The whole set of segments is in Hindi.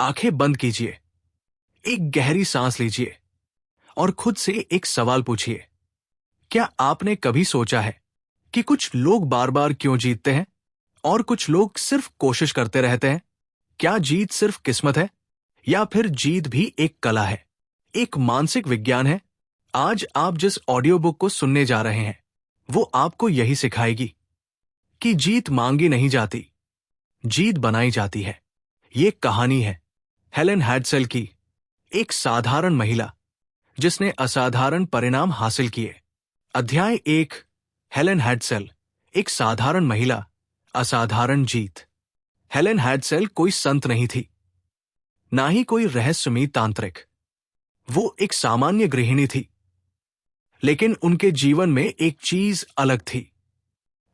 आंखें बंद कीजिए, एक गहरी सांस लीजिए और खुद से एक सवाल पूछिए। क्या आपने कभी सोचा है कि कुछ लोग बार बार क्यों जीतते हैं और कुछ लोग सिर्फ कोशिश करते रहते हैं? क्या जीत सिर्फ किस्मत है या फिर जीत भी एक कला है, एक मानसिक विज्ञान है? आज आप जिस ऑडियो बुक को सुनने जा रहे हैं वो आपको यही सिखाएगी कि जीत मांगी नहीं जाती, जीत बनाई जाती है। ये कहानी है हेलेन हैड्सेल की, एक साधारण महिला जिसने असाधारण परिणाम हासिल किए। अध्याय 1। हेलेन हैड्सेल, एक साधारण महिला, असाधारण जीत। हेलेन हैड्सेल कोई संत नहीं थी, ना ही कोई रहस्यमयी तांत्रिक। वो एक सामान्य गृहिणी थी, लेकिन उनके जीवन में एक चीज अलग थी,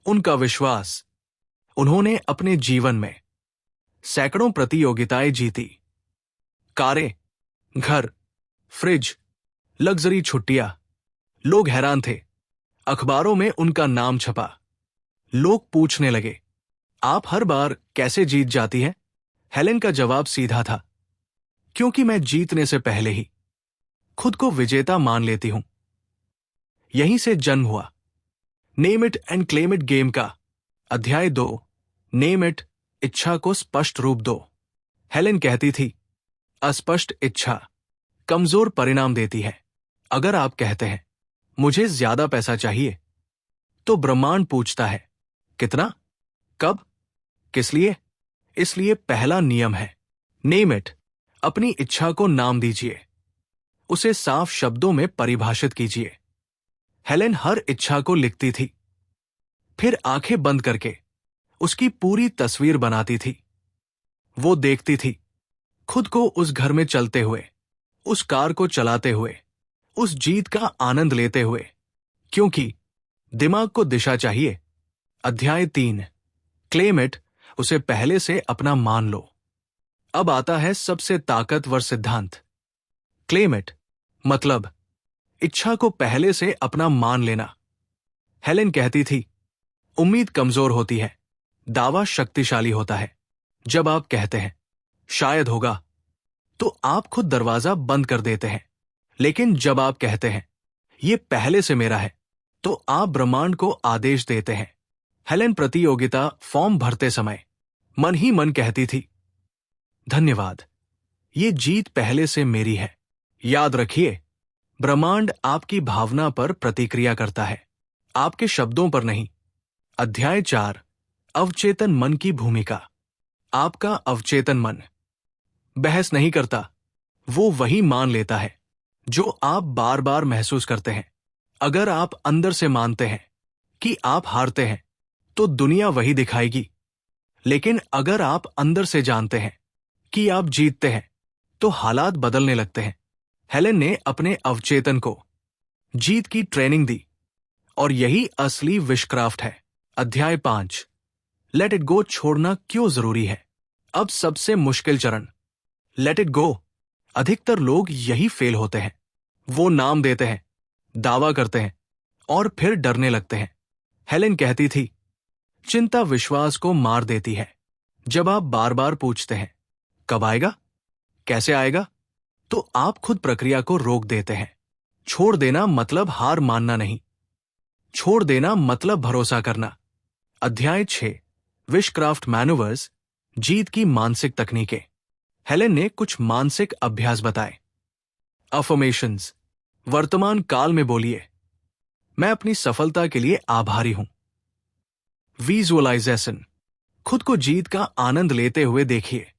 उनका विश्वास। उन्होंने अपने जीवन में सैकड़ों प्रतियोगिताएं जीती, कारें, घर, फ्रिज, लग्जरी छुट्टियां। लोग हैरान थे, अखबारों में उनका नाम छपा। लोग पूछने लगे, आप हर बार कैसे जीत जाती हैं? हेलेन का जवाब सीधा था, क्योंकि मैं जीतने से पहले ही खुद को विजेता मान लेती हूं। यहीं से जन्म हुआ name it and claim it game का अध्याय 2। नेम इट, इच्छा को स्पष्ट रूप दो। हेलेन कहती थी, अस्पष्ट इच्छा कमजोर परिणाम देती है। अगर आप कहते हैं मुझे ज्यादा पैसा चाहिए, तो ब्रह्मांड पूछता है, कितना, कब, किस लिए? इसलिए पहला नियम है नेम इट। अपनी इच्छा को नाम दीजिए, उसे साफ शब्दों में परिभाषित कीजिए। हेलेन हर इच्छा को लिखती थी, फिर आंखें बंद करके उसकी पूरी तस्वीर बनाती थी। वो देखती थी खुद को उस घर में चलते हुए, उस कार को चलाते हुए, उस जीत का आनंद लेते हुए, क्योंकि दिमाग को दिशा चाहिए। अध्याय 3। क्लेम इट, उसे पहले से अपना मान लो। अब आता है सबसे ताकतवर सिद्धांत। क्लेम इट मतलब इच्छा को पहले से अपना मान लेना। हेलेन कहती थी, उम्मीद कमजोर होती है, दावा शक्तिशाली होता है। जब आप कहते हैं शायद होगा, तो आप खुद दरवाजा बंद कर देते हैं। लेकिन जब आप कहते हैं ये पहले से मेरा है, तो आप ब्रह्मांड को आदेश देते हैं। हेलेन प्रतियोगिता फॉर्म भरते समय मन ही मन कहती थी, धन्यवाद, ये जीत पहले से मेरी है। याद रखिए, ब्रह्मांड आपकी भावना पर प्रतिक्रिया करता है, आपके शब्दों पर नहीं। अध्याय 4। अवचेतन मन की भूमिका। आपका अवचेतन मन बहस नहीं करता, वो वही मान लेता है जो आप बार बार महसूस करते हैं। अगर आप अंदर से मानते हैं कि आप हारते हैं, तो दुनिया वही दिखाएगी। लेकिन अगर आप अंदर से जानते हैं कि आप जीतते हैं, तो हालात बदलने लगते हैं। हेलेन ने अपने अवचेतन को जीत की ट्रेनिंग दी, और यही असली विशक्राफ्ट है। अध्याय 5। लेट इट गो, छोड़ना क्यों जरूरी है। अब सबसे मुश्किल चरण, लेट इट गो। अधिकतर लोग यही फेल होते हैं। वो नाम देते हैं, दावा करते हैं और फिर डरने लगते हैं। हेलेन कहती थी, चिंता विश्वास को मार देती है। जब आप बार बार पूछते हैं कब आएगा, कैसे आएगा, तो आप खुद प्रक्रिया को रोक देते हैं। छोड़ देना मतलब हार मानना नहीं, छोड़ देना मतलब भरोसा करना। अध्याय 6। विशक्राफ्ट मैनूवर्स, जीत की मानसिक तकनीकें। हेलेन ने कुछ मानसिक अभ्यास बताए। अफर्मेशंस, वर्तमान काल में बोलिए, मैं अपनी सफलता के लिए आभारी हूं। विजुअलाइजेशन, खुद को जीत का आनंद लेते हुए देखिए।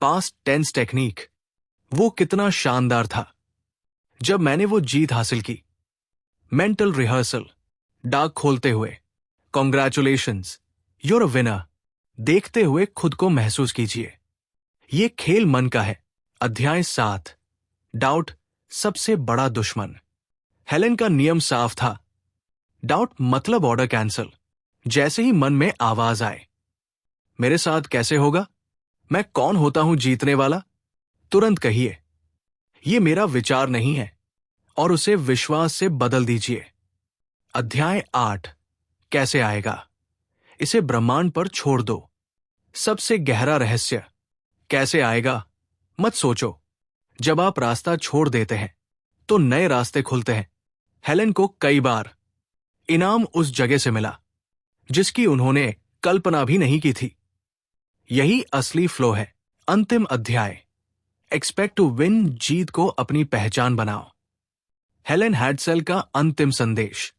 पास्ट टेंस टेक्निक, वो कितना शानदार था जब मैंने वो जीत हासिल की। मेंटल रिहर्सल, डाक खोलते हुए, कॉन्ग्रेचुलेशंस, यूर अ विनर, देखते हुए खुद को महसूस कीजिए। ये खेल मन का है। अध्याय 7। डाउट, सबसे बड़ा दुश्मन। हेलेन का नियम साफ था, डाउट मतलब ऑर्डर कैंसल। जैसे ही मन में आवाज आए, मेरे साथ कैसे होगा, मैं कौन होता हूं जीतने वाला, तुरंत कहिए, ये मेरा विचार नहीं है, और उसे विश्वास से बदल दीजिए। अध्याय 8। कैसे आएगा, इसे ब्रह्मांड पर छोड़ दो। सबसे गहरा रहस्य, कैसे आएगा, मत सोचो, जब आप रास्ता छोड़ देते हैं तो नए रास्ते खुलते हैं। हेलेन को कई बार इनाम उस जगह से मिला जिसकी उन्होंने कल्पना भी नहीं की थी। यही असली फ्लो है। अंतिम अध्याय, एक्सपेक्ट टू विन, जीत को अपनी पहचान बनाओ। हेलेन हैडसेल का अंतिम संदेश,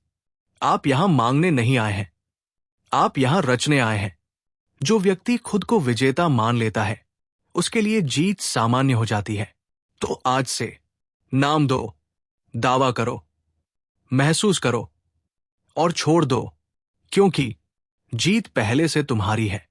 आप यहां मांगने नहीं आए हैं, आप यहां रचने आए हैं। जो व्यक्ति खुद को विजेता मान लेता है उसके लिए जीत सामान्य हो जाती है। तो आज से नाम दो, दावा करो, महसूस करो और छोड़ दो, क्योंकि जीत पहले से तुम्हारी है।